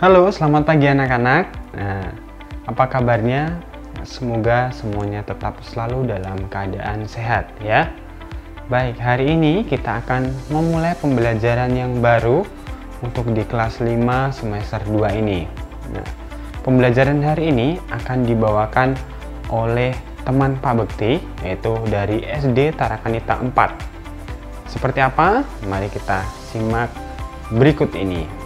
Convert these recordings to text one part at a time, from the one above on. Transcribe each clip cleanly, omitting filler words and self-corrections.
Halo, selamat pagi anak-anak. Nah, apa kabarnya? Semoga semuanya tetap selalu dalam keadaan sehat ya. Baik, hari ini kita akan memulai pembelajaran yang baru untuk di kelas 5 semester 2 ini. Nah, pembelajaran hari ini akan dibawakan oleh teman Pak Bekti, yaitu dari SD Tarakanita 4. Seperti apa? Mari kita simak berikut ini.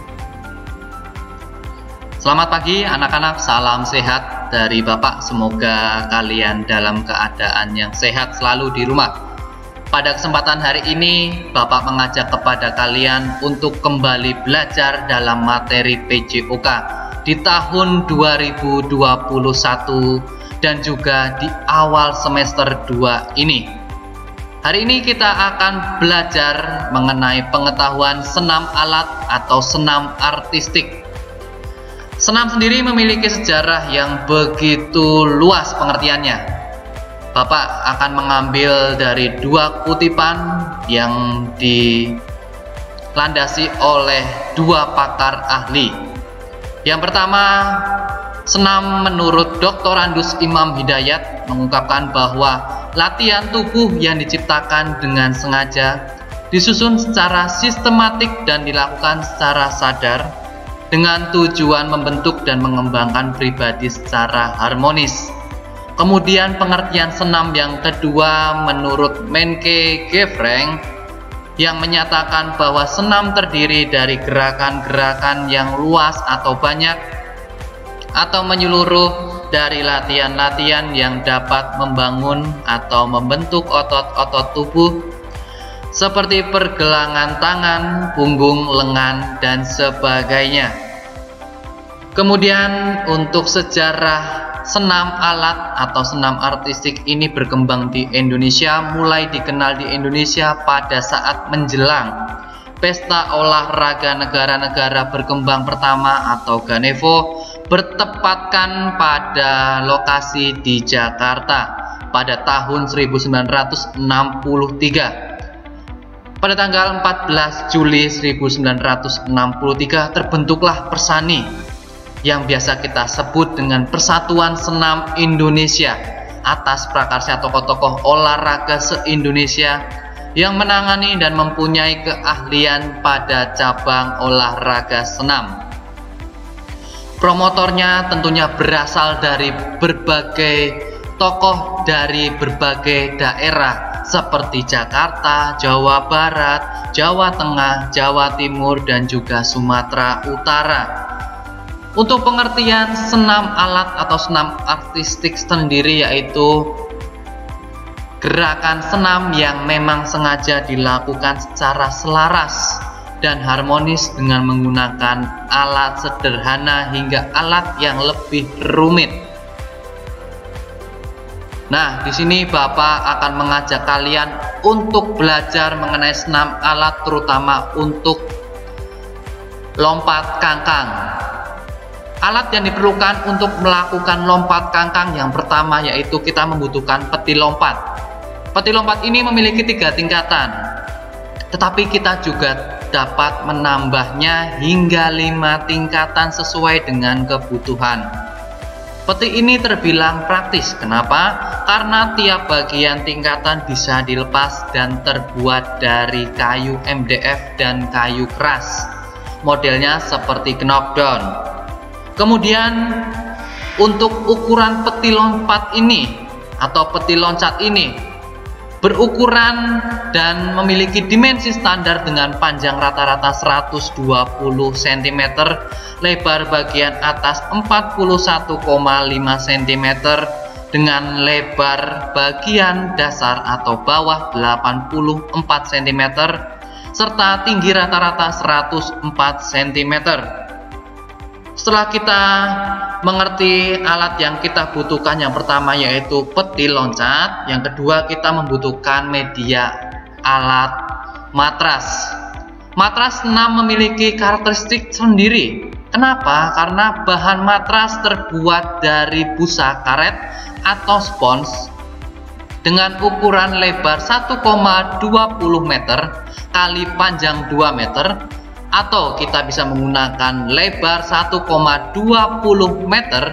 Selamat pagi anak-anak, salam sehat dari Bapak. Semoga kalian dalam keadaan yang sehat selalu di rumah. Pada kesempatan hari ini, Bapak mengajak kepada kalian untuk kembali belajar dalam materi PJOK di tahun 2021 dan juga di awal semester 2 ini. Hari ini kita akan belajar mengenai pengetahuan senam alat atau senam artistik. Senam sendiri memiliki sejarah yang begitu luas pengertiannya. Bapak akan mengambil dari dua kutipan yang dilandasi oleh dua pakar ahli. Yang pertama, senam menurut Dr. Andus Imam Hidayat mengungkapkan bahwa latihan tubuh yang diciptakan dengan sengaja, disusun secara sistematik dan dilakukan secara sadar, dengan tujuan membentuk dan mengembangkan pribadi secara harmonis. Kemudian pengertian senam yang kedua menurut Menke Gefreng yang menyatakan bahwa senam terdiri dari gerakan-gerakan yang luas atau banyak atau menyeluruh dari latihan-latihan yang dapat membangun atau membentuk otot-otot tubuh seperti pergelangan tangan, punggung, lengan, dan sebagainya. Kemudian untuk sejarah senam alat atau senam artistik ini berkembang di Indonesia, mulai dikenal di Indonesia pada saat menjelang Pesta Olahraga Negara-Negara Berkembang pertama atau Ganevo bertepatkan pada lokasi di Jakarta pada tahun 1963. Pada tanggal 14 Juli 1963 terbentuklah Persani yang biasa kita sebut dengan Persatuan Senam Indonesia atas prakarya tokoh-tokoh olahraga se-Indonesia yang menangani dan mempunyai keahlian pada cabang olahraga senam. Promotornya tentunya berasal dari berbagai tokoh dari berbagai daerah seperti Jakarta, Jawa Barat, Jawa Tengah, Jawa Timur, dan juga Sumatera Utara. Untuk pengertian senam alat atau senam artistik sendiri yaitu gerakan senam yang memang sengaja dilakukan secara selaras dan harmonis dengan menggunakan alat sederhana hingga alat yang lebih rumit. Nah, di sini Bapak akan mengajak kalian untuk belajar mengenai senam alat, terutama untuk lompat kangkang. Alat yang diperlukan untuk melakukan lompat kangkang yang pertama yaitu kita membutuhkan peti lompat. Peti lompat ini memiliki 3 tingkatan, tetapi kita juga dapat menambahnya hingga 5 tingkatan sesuai dengan kebutuhan. Peti ini terbilang praktis. Kenapa? Karena tiap bagian tingkatan bisa dilepas dan terbuat dari kayu MDF dan kayu keras. Modelnya seperti knockdown. Kemudian untuk ukuran peti lompat ini atau peti loncat ini berukuran dan memiliki dimensi standar dengan panjang rata-rata 120 cm, lebar bagian atas 41,5 cm, dengan lebar bagian dasar atau bawah 84 cm, serta tinggi rata-rata 104 cm. Setelah kita mengerti alat yang kita butuhkan, yang pertama yaitu peti loncat, yang kedua kita membutuhkan media alat matras. Matras senam memiliki karakteristik sendiri. Kenapa? Karena bahan matras terbuat dari busa karet atau spons dengan ukuran lebar 1,20 meter kali panjang 2 meter atau kita bisa menggunakan lebar 1,20 meter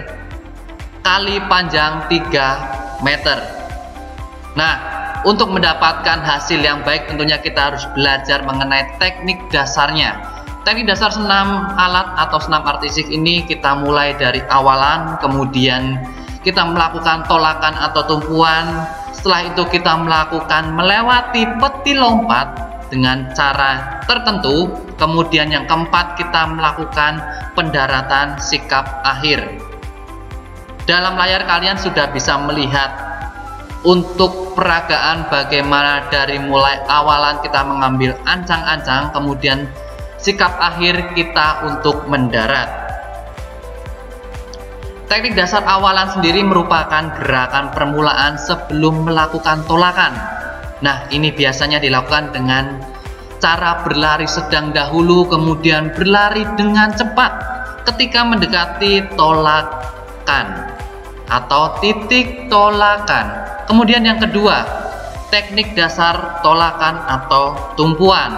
kali panjang 3 meter. Nah, untuk mendapatkan hasil yang baik tentunya kita harus belajar mengenai teknik dasarnya. Teknik dasar senam alat atau senam artistik ini kita mulai dari awalan, kemudian kita melakukan tolakan atau tumpuan. Setelah itu kita melakukan melewati peti lompat dengan cara tertentu. Kemudian yang keempat, kita melakukan pendaratan sikap akhir. Dalam layar kalian sudah bisa melihat untuk peragaan bagaimana dari mulai awalan kita mengambil ancang-ancang, kemudian sikap akhir kita untuk mendarat. Teknik dasar awalan sendiri merupakan gerakan permulaan sebelum melakukan tolakan. Nah, ini biasanya dilakukan dengan cara berlari sedang dahulu, kemudian berlari dengan cepat ketika mendekati tolakan atau titik tolakan. Kemudian yang kedua, teknik dasar tolakan atau tumpuan.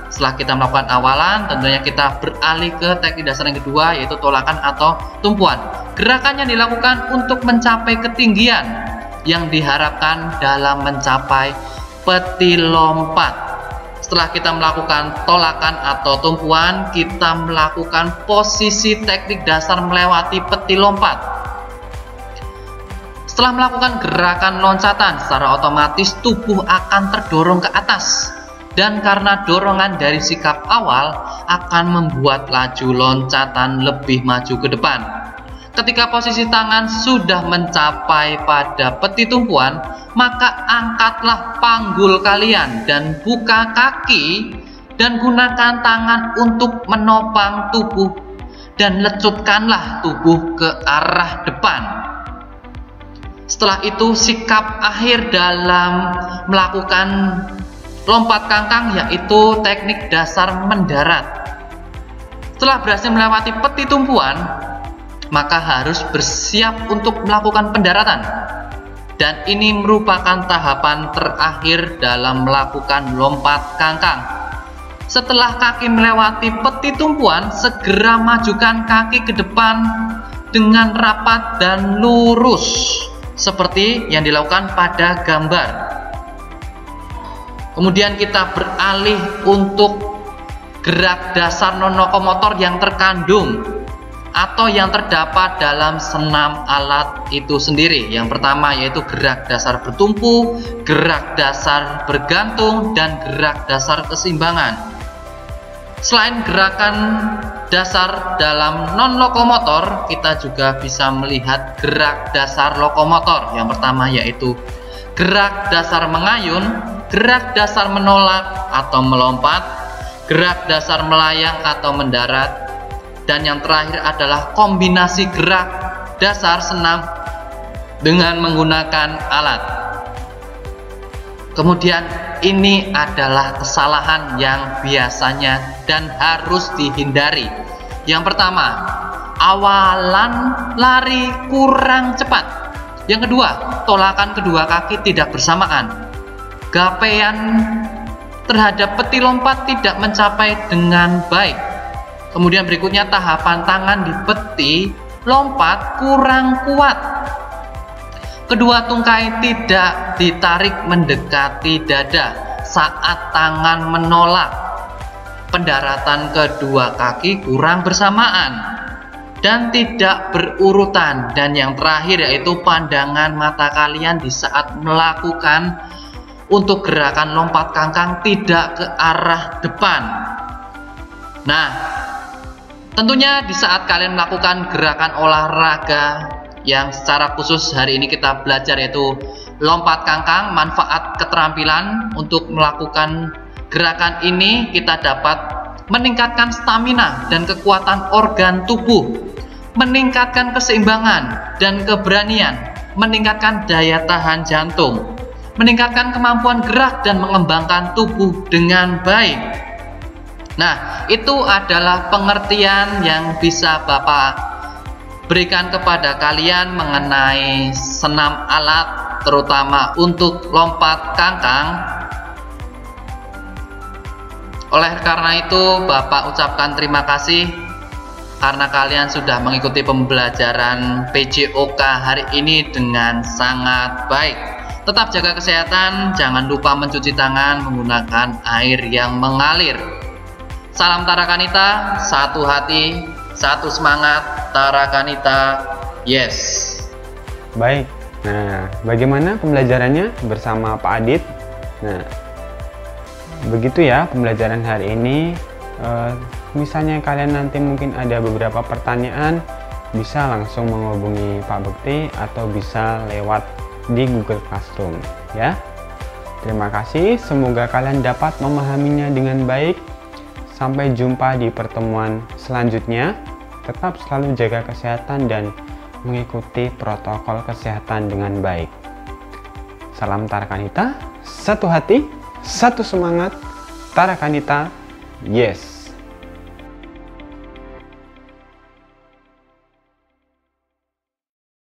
Setelah kita melakukan awalan, tentunya kita beralih ke teknik dasar yang kedua, yaitu tolakan atau tumpuan. Gerakannya dilakukan untuk mencapai ketinggian yang diharapkan dalam mencapai peti lompat. Setelah kita melakukan tolakan atau tumpuan, kita melakukan posisi teknik dasar melewati peti lompat. Setelah melakukan gerakan loncatan, secara otomatis tubuh akan terdorong ke atas. Dan karena dorongan dari sikap awal akan membuat laju loncatan lebih maju ke depan. Ketika posisi tangan sudah mencapai pada peti tumpuan, maka angkatlah panggul kalian dan buka kaki dan gunakan tangan untuk menopang tubuh dan lecutkanlah tubuh ke arah depan. Setelah itu sikap akhir dalam melakukan lompat kangkang yaitu teknik dasar mendarat. Setelah berhasil melewati peti tumpuan, maka harus bersiap untuk melakukan pendaratan. Dan ini merupakan tahapan terakhir dalam melakukan lompat kangkang. Setelah kaki melewati peti tumpuan, segera majukan kaki ke depan dengan rapat dan lurus seperti yang dilakukan pada gambar. Kemudian kita beralih untuk gerak dasar non-lokomotor yang terkandung atau yang terdapat dalam senam alat itu sendiri. Yang pertama yaitu gerak dasar bertumpu, gerak dasar bergantung, dan gerak dasar keseimbangan. Selain gerakan dasar dalam non-lokomotor, kita juga bisa melihat gerak dasar lokomotor. Yang pertama yaitu gerak dasar mengayun, gerak dasar menolak atau melompat, gerak dasar melayang atau mendarat, dan yang terakhir adalah kombinasi gerak dasar senam dengan menggunakan alat. Kemudian ini adalah kesalahan yang biasanya dan harus dihindari. Yang pertama, awalan lari kurang cepat. Yang kedua, tolakan kedua kaki tidak bersamaan. Gapean terhadap peti lompat tidak mencapai dengan baik. Kemudian berikutnya tahapan tangan di peti lompat kurang kuat. Kedua tungkai tidak ditarik mendekati dada saat tangan menolak. Pendaratan kedua kaki kurang bersamaan dan tidak berurutan. Dan yang terakhir yaitu pandangan mata kalian di saat melakukan untuk gerakan lompat kangkang tidak ke arah depan. Nah, tentunya di saat kalian melakukan gerakan olahraga yang secara khusus hari ini kita belajar yaitu lompat kangkang, manfaat keterampilan untuk melakukan gerakan ini kita dapat meningkatkan stamina dan kekuatan organ tubuh, meningkatkan keseimbangan dan keberanian, meningkatkan daya tahan jantung, meningkatkan kemampuan gerak dan mengembangkan tubuh dengan baik. Nah, itu adalah pengertian yang bisa Bapak berikan kepada kalian mengenai senam alat, terutama untuk lompat kangkang. Oleh karena itu, Bapak ucapkan terima kasih karena kalian sudah mengikuti pembelajaran PJOK hari ini dengan sangat baik. Tetap jaga kesehatan, jangan lupa mencuci tangan menggunakan air yang mengalir. Salam Tarakanita, satu hati, satu semangat, Tarakanita, yes. Baik, nah bagaimana pembelajarannya bersama Pak Adit? Nah, begitu ya pembelajaran hari ini. Misalnya kalian nanti mungkin ada beberapa pertanyaan, bisa langsung menghubungi Pak Bekti atau bisa lewat di Google Classroom ya. Terima kasih, semoga kalian dapat memahaminya dengan baik. Sampai jumpa di pertemuan selanjutnya. Tetap selalu jaga kesehatan dan mengikuti protokol kesehatan dengan baik. Salam Tarakanita, satu hati, satu semangat, Tarakanita, yes.